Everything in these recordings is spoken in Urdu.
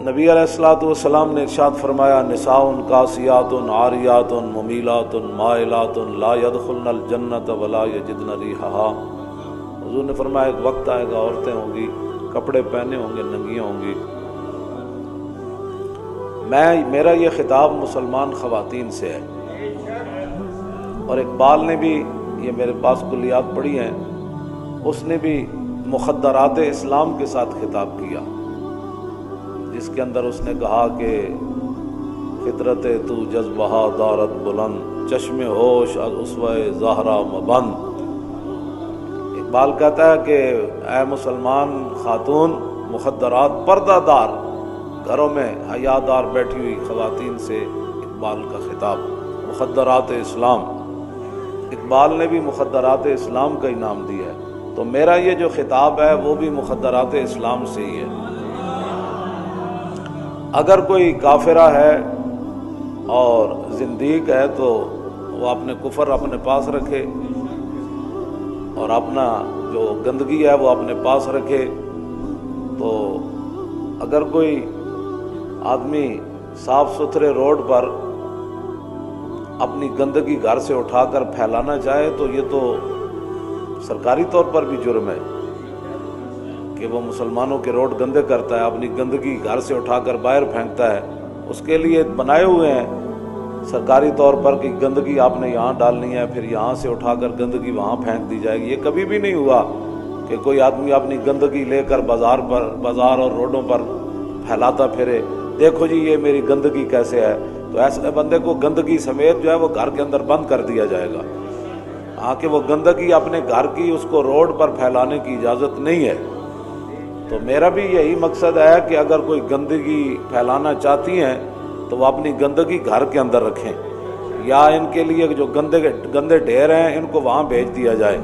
نبی علیہ الصلوۃ والسلام نے ارشاد فرمایا نساء کاسیات عاریات ممیلات مائلات لا يدخلن الجنۃ ولا یجدن ریحھا۔ حضور نے فرمایا ایک وقت آئے گا عورتیں ہوں گی کپڑے پہنے ہوں گے ننگی ہوں گی۔ میرا یہ خطاب مسلمان خواتین سے ہے، اور اقبال نے بھی یہ میرے پاس کلیات پڑھی ہیں، اس نے بھی مخدرات اسلام کے ساتھ خطاب کیا، جس کے اندر اس نے کہا کہ فطرت تو جذبہ دارت بلند چشم ہوش از اسوہ زہرا مبند۔ اقبال کہتا ہے کہ اے مسلمان خاتون مخدرات پردہ دار گھروں میں حیا دار بیٹھی ہوئی خواتین سے اقبال کا خطاب، مخدرات اسلام۔ اقبال نے بھی مخدرات اسلام کا انعام دیا ہے، تو میرا یہ جو خطاب ہے وہ بھی مخدرات اسلام سے ہی ہے۔ اگر کوئی کافرہ ہے اور زندیق ہے تو وہ اپنے کفر اپنے پاس رکھے اور اپنا جو گندگی ہے وہ اپنے پاس رکھے۔ تو اگر کوئی آدمی صاف ستھرے روڈ پر اپنی گندگی گھر سے اٹھا کر پھیلانا چاہے تو یہ تو سرکاری طور پر بھی جرم ہے کہ وہ مسلمانوں کے روڈ گندے کرتا ہے، اپنی گندگی گھر سے اٹھا کر باہر پھینکتا ہے۔ اس کے لیے بنائے ہوئے ہیں سرکاری طور پر کہ گندگی آپ نے یہاں ڈالنی ہے، پھر یہاں سے اٹھا کر گندگی وہاں پھینک دی جائے گی۔ یہ کبھی بھی نہیں ہوا کہ کوئی آدمی اپنی گندگی لے کر بازار اور روڈوں پر پھیلاتا پھرے، دیکھو جی یہ میری گندگی کیسے ہے۔ تو ایسے بندے کو گندگی سمیت جو ہے وہ گھر کے اندر بند کر دیا جائے گا۔ ہاں کہ وہ گندگی اپنے گھر کی اس کو روڈ پر پھیلانے کی اجازت نہیں ہے۔ تو میرا بھی یہی مقصد ہے کہ اگر کوئی گندگی پھیلانا چاہتی ہیں تو وہ اپنی گندگی گھر کے اندر رکھیں، یا ان کے لیے جو گندے ڈھیر ہیں ان کو وہاں بھیج دیا جائے۔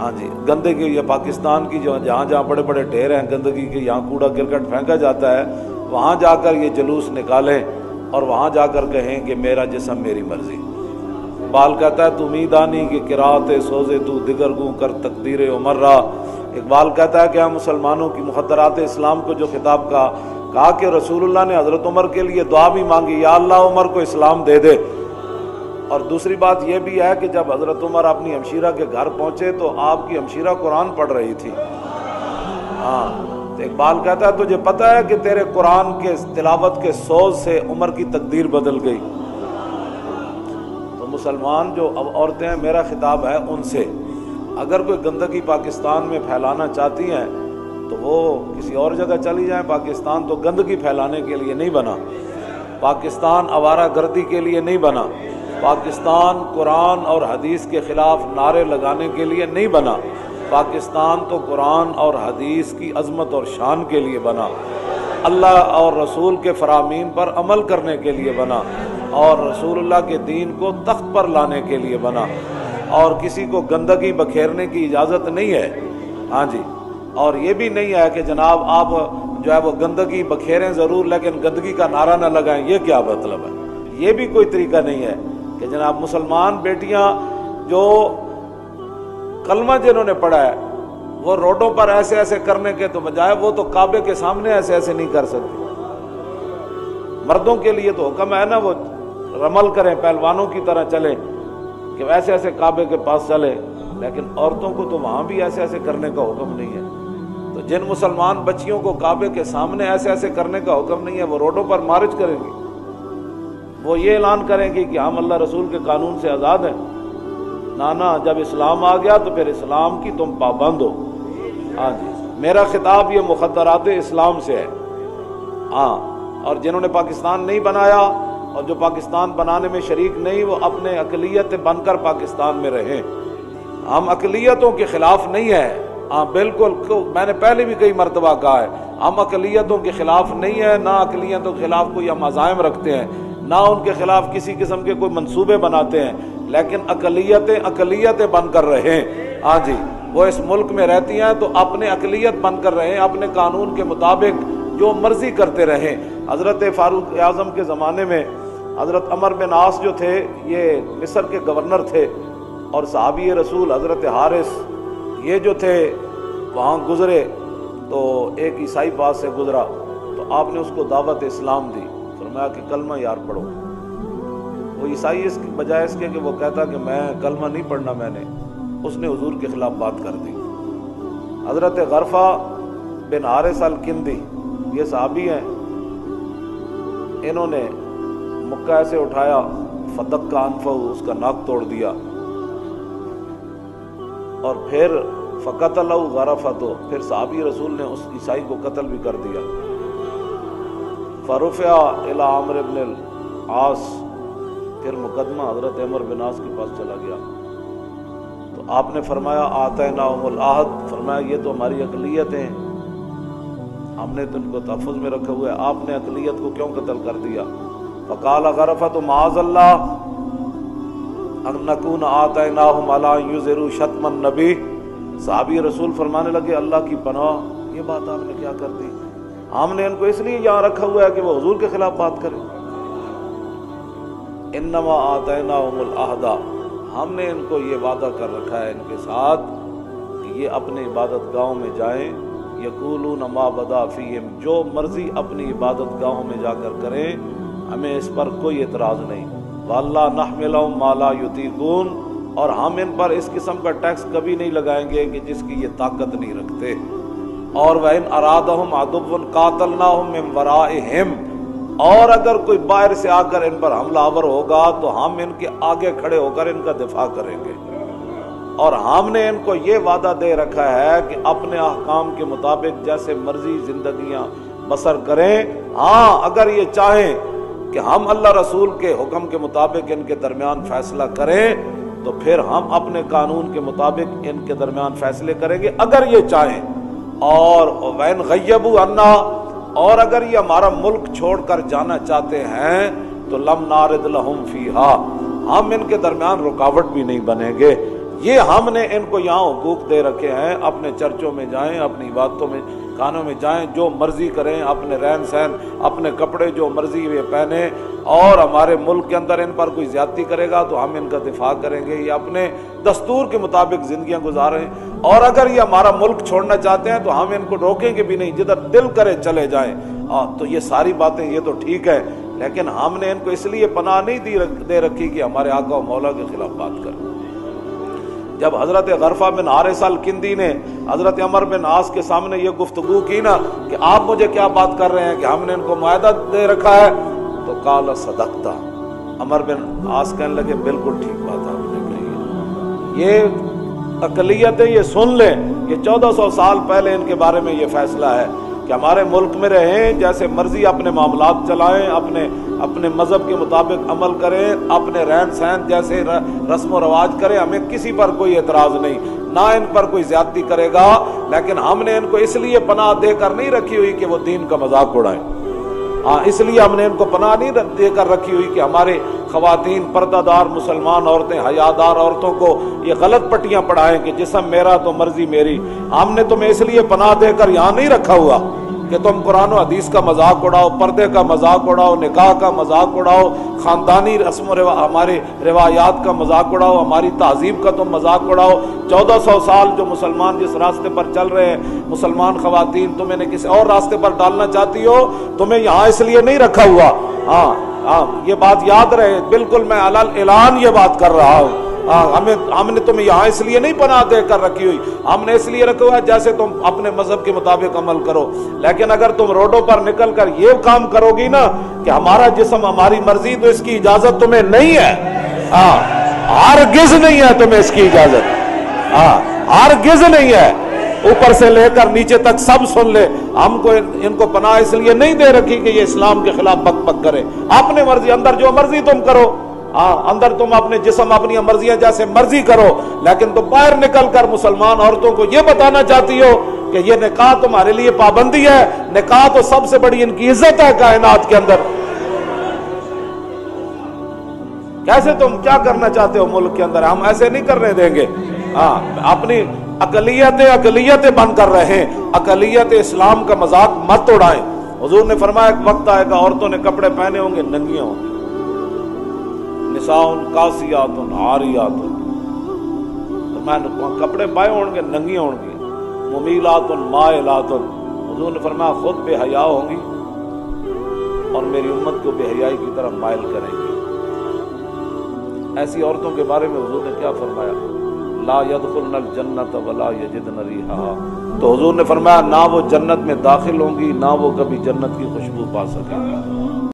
ہاں جی، گندگی یہ پاکستان کی جو جہاں بڑے بڑے ڈھیر ہیں گندگی کے، یہاں کوڑا کرکٹ پھینکا جاتا ہے، وہاں جا کر یہ جلوس نکالیں اور وہاں جا کر کہیں کہ میرا جسم میری مرضی۔ اقبال کہتا ہے تو میدانی کی قرات سوزے تو دیگر گوں کر تقدیر عمر را۔ اقبال کہتا ہے کہ ہم مسلمانوں کی مخدرات اسلام کو جو خطاب کہا کہ رسول اللہ نے حضرت عمر کے لیے دعا بھی مانگی، یا اللہ عمر کو اسلام دے دے۔ اور دوسری بات یہ بھی ہے کہ جب حضرت عمر اپنی ہمشیرہ کے گھر پہنچے تو آپ کی ہمشیرہ قرآن پڑھ رہی تھی۔ ہاں تو اقبال کہتا ہے تجھے پتہ ہے کہ تیرے قرآن کے تلاوت کے سوز سے عمر کی تقدیر بدل گئی۔ تو مسلمان جو اب عورتیں ہیں، میرا خطاب ہے ان سے، اگر کوئی گندگی پاکستان میں پھیلانا چاہتی ہیں تو وہ کسی اور جگہ چلی جائیں۔ پاکستان تو گندگی پھیلانے کے لیے نہیں بنا، پاکستان آوارہ گردی کے لیے نہیں بنا، پاکستان قرآن اور حدیث کے خلاف نعرے لگانے کے لیے نہیں بنا، پاکستان تو قرآن اور حدیث کی عظمت اور شان کے لیے بنا، اللہ اور رسول کے فرامین پر عمل کرنے کے لیے بنا، اور رسول اللہ کے دین کو تخت پر لانے کے لیے بنا، اور کسی کو گندگی بکھیرنے کی اجازت نہیں ہے۔ ہاں جی، اور یہ بھی نہیں ہے کہ جناب آپ جو ہے وہ گندگی بکھیریں ضرور لیکن گندگی کا نعرہ نہ لگائیں، یہ کیا مطلب ہے؟ یہ بھی کوئی طریقہ نہیں ہے کہ جناب مسلمان بیٹیاں جو کلمہ جنہوں نے پڑھا ہے وہ روڈوں پر ایسے ایسے کرنے کے تو بجائے وہ تو کعبے کے سامنے ایسے ایسے نہیں کر سکتی۔ مردوں کے لیے تو حکم ہے نا وہ رمل کریں، پہلوانوں کی طرح چلیں کہ ایسے ایسے کعبے کے پاس چلے، لیکن عورتوں کو تو وہاں بھی ایسے ایسے کرنے کا حکم نہیں ہے۔ تو جن مسلمان بچیوں کو کعبے کے سامنے ایسے ایسے کرنے کا حکم نہیں ہے وہ روڈوں پر مارچ کریں گی، وہ یہ اعلان کریں گی کہ ہم اللہ رسول کے قانون سے آزاد ہیں۔ نانا جب اسلام آ گیا تو پھر اسلام کی تم پابند ہو۔ ہاں جی، میرا خطاب یہ مخدرات اسلام سے ہے۔ ہاں، اور جنہوں نے پاکستان نہیں بنایا اور جو پاکستان بنانے میں شریک نہیں وہ اپنے اقلیت بن کر پاکستان میں رہیں۔ ہم اقلیتوں کے خلاف نہیں ہیں، ہاں بالکل، میں نے پہلے بھی کئی مرتبہ کہا ہے ہم اقلیتوں کے خلاف نہیں ہیں، نہ اقلیتوں کے خلاف کوئی ہم عزائم رکھتے ہیں، نہ ان کے خلاف کسی قسم کے کوئی منصوبے بناتے ہیں، لیکن اقلیتیں بن کر رہیں۔ ہاں جی، وہ اس ملک میں رہتی ہیں تو اپنے اقلیت بن کر رہیں، اپنے قانون کے مطابق جو مرضی کرتے رہیں۔ حضرت فاروق اعظم کے زمانے میں حضرت عمر بن عاص جو تھے یہ مصر کے گورنر تھے، اور صحابی رسول حضرت حارث یہ جو تھے وہاں گزرے تو ایک عیسائی پاس سے گزرا تو آپ نے اس کو دعوت اسلام دی، فرمایا کہ کلمہ یار پڑھو۔ وہ عیسائی اس کی بجائے اس کے کہ وہ کہتا کہ میں کلمہ نہیں پڑھنا میں نے، اس نے حضور کے خلاف بات کر دی۔ حضرت غرفہ بن حارث الکندی یہ صحابی ہیں، انہوں نے مکہ ایسے اٹھایا، فدق کا انفہ، اس کا ناک توڑ دیا، اور پھر فقتلہ غرفۃ، پھر صحابی رسول نے اس عیسائی کو قتل بھی کر دیا۔ فرفع الی عمرو بن العاص، پھر مقدمہ حضرت عمر بن عاص کے پاس چلا گیا، تو آپ نے فرمایا آتیناہم العہد، فرمایا یہ تو ہماری اقلیت ہیں، ہم نے تو ان کو تحفظ میں رکھا ہوا ہے، آپ نے اقلیت کو کیوں قتل کر دیا؟ فقال غرفۃ معاذ اللہ ان نکون آتیناہم علی یظہروا شتم النبی، صحابی رسول فرمانے لگے اللہ کی پناہ، یہ بات آپ نے کیا کر دی، ہم نے ان کو اس لیے یہاں رکھا ہوا ہے کہ وہ حضور کے خلاف بات کریں۔ انما آتیناہم العہد، ہم نے ان کو یہ وعدہ کر رکھا ہے ان کے ساتھ کہ یہ اپنے عبادت گاہوں میں جائیں، یقولون ما بدا فیہم، جو مرضی اپنی عبادت گاہوں میں جا کر کریں، ہمیں اس پر کوئی اعتراض نہیں۔ وَاللَّا نَحْمِلَهُمْ مَا لَا يُطِيقُونَ، اور ہم ان پر اس قسم کا ٹیکس کبھی نہیں لگائیں گے کہ جس کی یہ طاقت نہیں رکھتے۔ اور وَإِنْ أَرَادَهُمْ عَدُوٌّ قَاتَلْنَاهُمْ مِنْ وَرَائِهِمْ، اور اگر کوئی باہر سے آ کر ان پر حملہ آور ہوگا تو ہم ان کے آگے کھڑے ہو کر ان کا دفاع کریں گے۔ اور ہم نے ان کو یہ وعدہ دے رکھا ہے کہ اپنے احکام کے مطابق جیسے مرضی زندگیاں بسر کریں، ہاں اگر یہ چاہیں کہ ہم اللہ رسول کے حکم کے مطابق ان کے درمیان فیصلہ کریں تو پھر ہم اپنے قانون کے مطابق ان کے درمیان فیصلے کریں گے اگر یہ چاہیں۔ اور وَإِنْ غَيَّبُوا عَنَّا، اور اگر یہ ہمارا ملک چھوڑ کر جانا چاہتے ہیں تو لَمْ نَارِدْ لَهُمْ فِيهَا، ہم ان کے درمیان رکاوٹ بھی نہیں بنیں گے۔ یہ ہم نے ان کو یہاں حقوق دے رکھے ہیں، اپنے چرچوں میں جائیں، اپنی عبادتوں میں کانوں میں جائیں، جو مرضی کریں، اپنے رہن سہن، اپنے کپڑے جو مرضی یہ پہنیں، اور ہمارے ملک کے اندر ان پر کوئی زیادتی کرے گا تو ہم ان کا دفاع کریں گے، یہ اپنے دستور کے مطابق زندگیاں گزاریں۔ اور اگر یہ ہمارا ملک چھوڑنا چاہتے ہیں تو ہم ان کو روکیں گے بھی نہیں، جدھر دل کرے چلے جائیں۔ تو یہ ساری باتیں یہ تو ٹھیک ہے، لیکن ہم نے ان کو اس لیے پناہ نہیں دے رکھی کہ ہمارے آقا و مولا کے خلاف بات کریں۔ جب حضرت غرفہ بن حارث الکندی نے حضرت عمر بن عاص کے سامنے یہ گفتگو کی نا کہ آپ مجھے کیا بات کر رہے ہیں کہ ہم نے ان کو معاہدہ دے رکھا ہے، تو قال صدقتا، عمر بن عاص کہنے لگے بالکل ٹھیک بات آپ نے کہی ہے، یہ اقلیتیں یہ سن لیں، یہ 1400 سال پہلے ان کے بارے میں یہ فیصلہ ہے کہ ہمارے ملک میں رہیں، جیسے مرضی اپنے معاملات چلائیں، اپنے مذہب کے مطابق عمل کریں، اپنے رہن سہن جیسے رسم و رواج کریں، ہمیں کسی پر کوئی اعتراض نہیں، نہ ان پر کوئی زیادتی کرے گا، لیکن ہم نے ان کو اس لیے پناہ دے کر نہیں رکھی ہوئی کہ وہ دین کا مذاق اڑائیں۔ اس لیے ہم نے ان کو پناہ نہیں دے کر رکھی ہوئی کہ ہمارے خواتین پردہ دار مسلمان عورتیں حیادار عورتوں کو یہ غلط پٹیاں پڑھائیں کہ جسم میرا تو مرضی میری۔ ہم نے تمہیں اس لیے پناہ دے کر یہاں نہیں رکھا ہوا کہ تم قرآن و حدیث کا مذاق اڑاؤ، پردے کا مذاق اڑاؤ، نکاح کا مذاق اڑاؤ، خاندانی رسم و ہمارے روایات کا مذاق اڑاؤ، ہماری تہذیب کا تم مذاق اڑاؤ۔ 1400 سال جو مسلمان جس راستے پر چل رہے ہیں، مسلمان خواتین تم انہیں کسی اور راستے پر ڈالنا چاہتی ہو، تمہیں یہاں اس لیے نہیں رکھا ہوا۔ ہاں یہ بات یاد رہے، بالکل میں علل اعلان یہ بات کر رہا ہوں۔ ہم نے تمہیں یہاں اس لیے نہیں پناہ دے کر رکھی ہوئی، ہم نے اس لیے رکھا ہوا ہے جیسے تم اپنے مذہب کے مطابق عمل کرو، لیکن اگر تم روڈوں پر نکل کر یہ کام کرو گی نا کہ ہمارا جسم ہماری مرضی، تو اس کی اجازت تمہیں نہیں ہے، ہرگز نہیں ہے تمہیں اس کی اجازت، ہرگز نہیں ہے۔ اوپر سے لے کر نیچے تک سب سن لے، ہم کو ان کو پناہ اس لیے نہیں دے رکھی کہ یہ اسلام کے خلاف بک بک کرے، اپنے مرضی، اندر جو مرضی تم کرو، اندر تم اپنے جسم اپنی مرضیاں جیسے مرضی کرو، لیکن تم باہر نکل کر مسلمان عورتوں کو یہ بتانا چاہتی ہو کہ یہ نکاح تمہارے لیے پابندی ہے، نکاح تو سب سے بڑی ان کی عزت ہے کائنات کے اندر۔ کیسے تم کیا کرنا چاہتے ہو ملک کے اندر؟ ہم ایسے نہیں کرنے دیں گے۔ اپنی اقلیتیں بن کر رہیں، اقلیت اسلام کا مذاق مت اڑائیں۔ حضور نے فرمایا ایک وقت آئے گا عورتوں نے کپڑے پہنے ہوں گے، ننگیاں ہوں گی، نساء کاسیات عاریات، کپڑے پائے ہوں گے، ننگیاں ہوں گی، ممیلات مائلات، حضور نے فرمایا خود بے حیا ہوں گی اور میری امت کو بے حیائی کی طرف مائل کریں گی۔ ایسی عورتوں کے بارے میں حضور نے کیا فرمایا؟ لا يدخلن الجنت ولا یجدن ریحہا، تو حضور نے فرمایا نہ وہ جنت میں داخل ہوں گی، نہ وہ کبھی جنت کی خوشبو پا سکیں گی۔